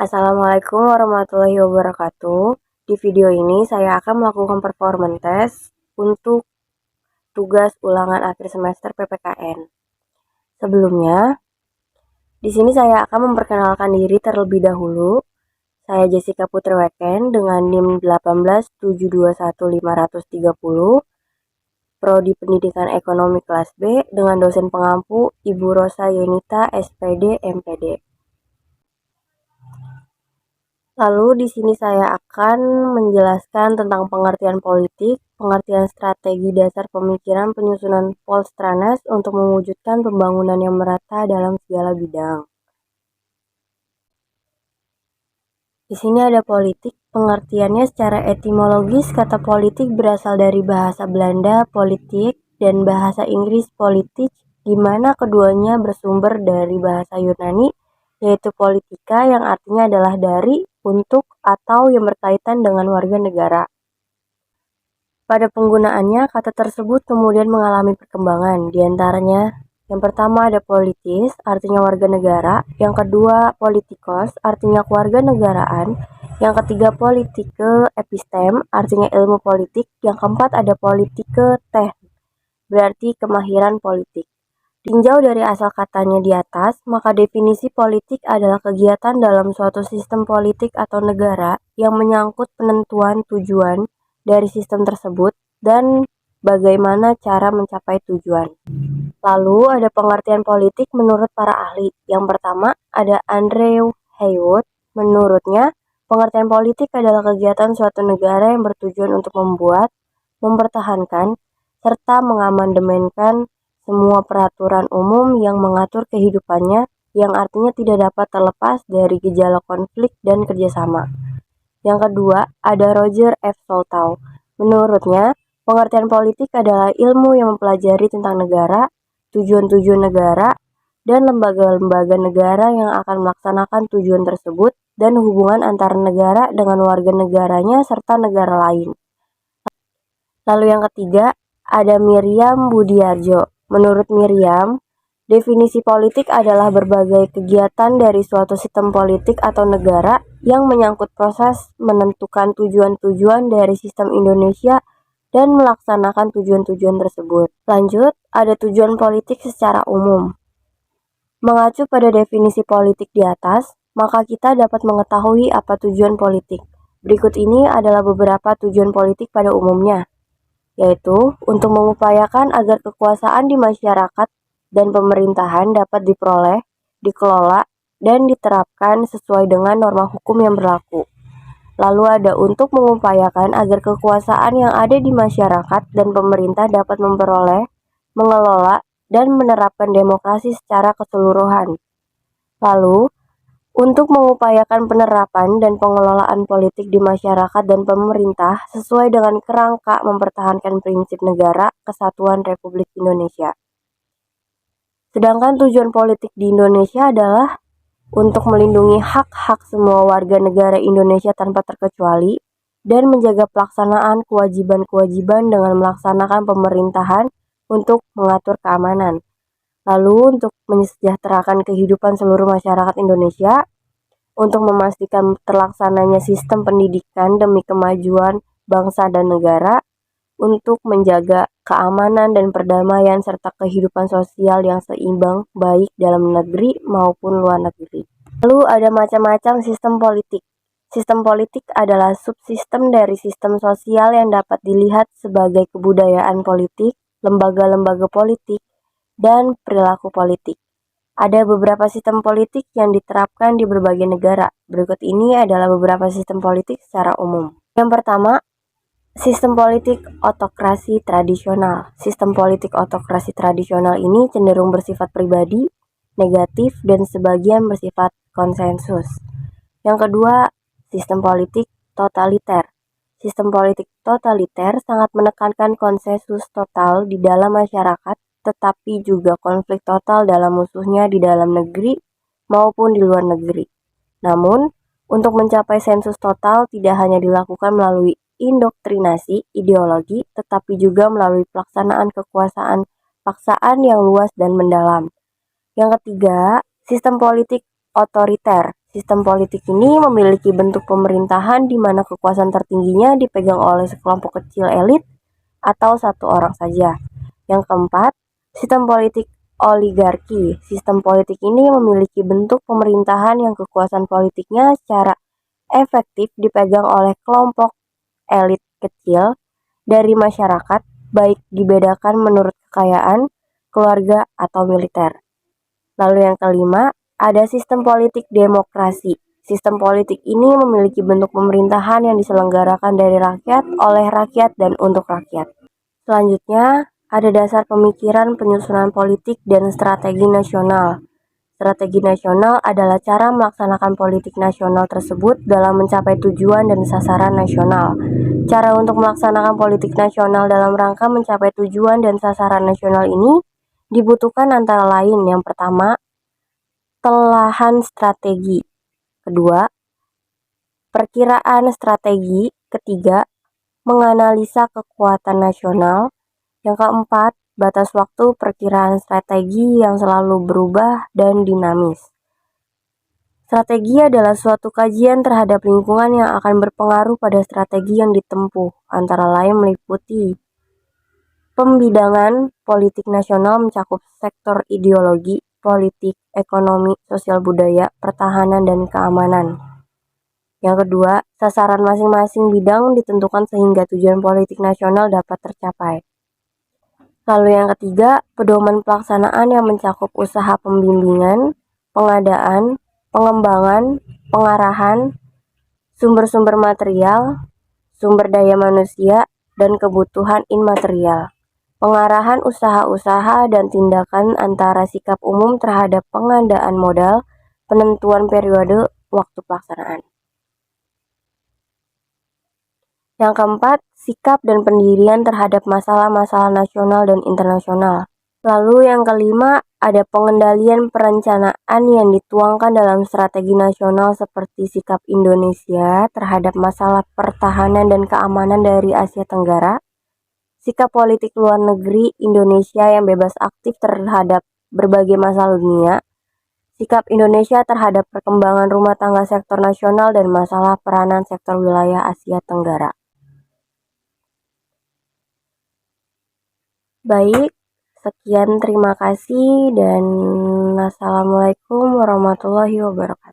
Assalamualaikum warahmatullahi wabarakatuh. Di video ini saya akan melakukan performance test untuk tugas ulangan akhir semester PPKN. Sebelumnya, di sini saya akan memperkenalkan diri terlebih dahulu. Saya Jessica Putri Weken dengan NIM 187215030, Prodi Pendidikan Ekonomi kelas B dengan dosen pengampu Ibu Rosa Yenita SPD MPD. Lalu di sini saya akan menjelaskan tentang pengertian politik, pengertian strategi dasar pemikiran penyusunan Polstranas untuk mewujudkan pembangunan yang merata dalam segala bidang. Di sini ada politik, pengertiannya secara etimologis kata politik berasal dari bahasa Belanda politik dan bahasa Inggris politik, di mana keduanya bersumber dari bahasa Yunani yaitu politika yang artinya adalah dari, untuk, atau yang berkaitan dengan warga negara. Pada penggunaannya, kata tersebut kemudian mengalami perkembangan, diantaranya yang pertama ada politis, artinya warga negara, yang kedua politikos, artinya kewarganegaraan, yang ketiga politike epistem, artinya ilmu politik, yang keempat ada politike berarti kemahiran politik. Tinjau dari asal katanya di atas, maka definisi politik adalah kegiatan dalam suatu sistem politik atau negara yang menyangkut penentuan tujuan dari sistem tersebut dan bagaimana cara mencapai tujuan. Lalu ada pengertian politik menurut para ahli. Yang pertama ada Andrew Haywood. Menurutnya, pengertian politik adalah kegiatan suatu negara yang bertujuan untuk membuat, mempertahankan, serta mengamandemenkan semua peraturan umum yang mengatur kehidupannya, yang artinya tidak dapat terlepas dari gejala konflik dan kerjasama. Yang kedua, ada Roger F. Soltau. Menurutnya, pengertian politik adalah ilmu yang mempelajari tentang negara, tujuan-tujuan negara, dan lembaga-lembaga negara yang akan melaksanakan tujuan tersebut dan hubungan antara negara dengan warga negaranya serta negara lain. Lalu yang ketiga, ada Miriam Budiarjo. Menurut Miriam, definisi politik adalah berbagai kegiatan dari suatu sistem politik atau negara yang menyangkut proses menentukan tujuan-tujuan dari sistem Indonesia dan melaksanakan tujuan-tujuan tersebut. Lanjut, ada tujuan politik secara umum. Mengacu pada definisi politik di atas, maka kita dapat mengetahui apa tujuan politik. Berikut ini adalah beberapa tujuan politik pada umumnya, yaitu untuk mengupayakan agar kekuasaan di masyarakat dan pemerintahan dapat diperoleh, dikelola, dan diterapkan sesuai dengan norma hukum yang berlaku. Lalu ada untuk mengupayakan agar kekuasaan yang ada di masyarakat dan pemerintah dapat memperoleh, mengelola, dan menerapkan demokrasi secara keseluruhan. Lalu, untuk mengupayakan penerapan dan pengelolaan politik di masyarakat dan pemerintah sesuai dengan kerangka mempertahankan prinsip negara kesatuan Republik Indonesia. Sedangkan tujuan politik di Indonesia adalah untuk melindungi hak-hak semua warga negara Indonesia tanpa terkecuali dan menjaga pelaksanaan kewajiban-kewajiban dengan melaksanakan pemerintahan untuk mengatur keamanan. Lalu untuk mensejahterakan kehidupan seluruh masyarakat Indonesia, untuk memastikan terlaksananya sistem pendidikan demi kemajuan bangsa dan negara, untuk menjaga keamanan dan perdamaian serta kehidupan sosial yang seimbang baik dalam negeri maupun luar negeri. Lalu ada macam-macam sistem politik. Sistem politik adalah subsistem dari sistem sosial yang dapat dilihat sebagai kebudayaan politik, lembaga-lembaga politik, dan perilaku politik. Ada beberapa sistem politik yang diterapkan di berbagai negara. Berikut ini adalah beberapa sistem politik secara umum. Yang pertama, sistem politik otokrasi tradisional. Sistem politik otokrasi tradisional ini cenderung bersifat pribadi, negatif, dan sebagian bersifat konsensus. Yang kedua, sistem politik totaliter. Sistem politik totaliter sangat menekankan konsensus total di dalam masyarakat, tetapi juga konflik total dalam musuhnya di dalam negeri maupun di luar negeri. Namun, untuk mencapai sensus total tidak hanya dilakukan melalui indoktrinasi ideologi, tetapi juga melalui pelaksanaan kekuasaan paksaan yang luas dan mendalam. Yang ketiga, sistem politik otoriter. Sistem politik ini memiliki bentuk pemerintahan di mana kekuasaan tertingginya dipegang oleh sekelompok kecil elit atau satu orang saja. Yang keempat, sistem politik oligarki. Sistem politik ini memiliki bentuk pemerintahan yang kekuasaan politiknya secara efektif dipegang oleh kelompok elit kecil dari masyarakat, baik dibedakan menurut kekayaan, keluarga, atau militer. Lalu yang kelima, ada sistem politik demokrasi. Sistem politik ini memiliki bentuk pemerintahan yang diselenggarakan dari rakyat, oleh rakyat, dan untuk rakyat. Selanjutnya, ada dasar pemikiran penyusunan politik dan strategi nasional. Strategi nasional adalah cara melaksanakan politik nasional tersebut dalam mencapai tujuan dan sasaran nasional. Cara untuk melaksanakan politik nasional dalam rangka mencapai tujuan dan sasaran nasional ini dibutuhkan antara lain yang pertama, telahan strategi. Kedua, perkiraan strategi. Ketiga, menganalisa kekuatan nasional. Yang keempat, batas waktu perkiraan strategi yang selalu berubah dan dinamis. Strategi adalah suatu kajian terhadap lingkungan yang akan berpengaruh pada strategi yang ditempuh, antara lain meliputi pembidangan politik nasional mencakup sektor ideologi, politik, ekonomi, sosial budaya, pertahanan, dan keamanan. Yang kedua, sasaran masing-masing bidang ditentukan sehingga tujuan politik nasional dapat tercapai. Lalu yang ketiga, pedoman pelaksanaan yang mencakup usaha pembimbingan, pengadaan, pengembangan, pengarahan, sumber-sumber material, sumber daya manusia, dan kebutuhan imaterial. Pengarahan usaha-usaha dan tindakan antara sikap umum terhadap pengadaan modal, penentuan periode waktu pelaksanaan. Yang keempat, sikap dan pendirian terhadap masalah-masalah nasional dan internasional. Lalu yang kelima, ada pengendalian perencanaan yang dituangkan dalam strategi nasional seperti sikap Indonesia terhadap masalah pertahanan dan keamanan dari Asia Tenggara, sikap politik luar negeri Indonesia yang bebas aktif terhadap berbagai masalah dunia, sikap Indonesia terhadap perkembangan rumah tangga sektor nasional dan masalah peranan sektor wilayah Asia Tenggara. Baik, sekian terima kasih dan assalamualaikum warahmatullahi wabarakatuh.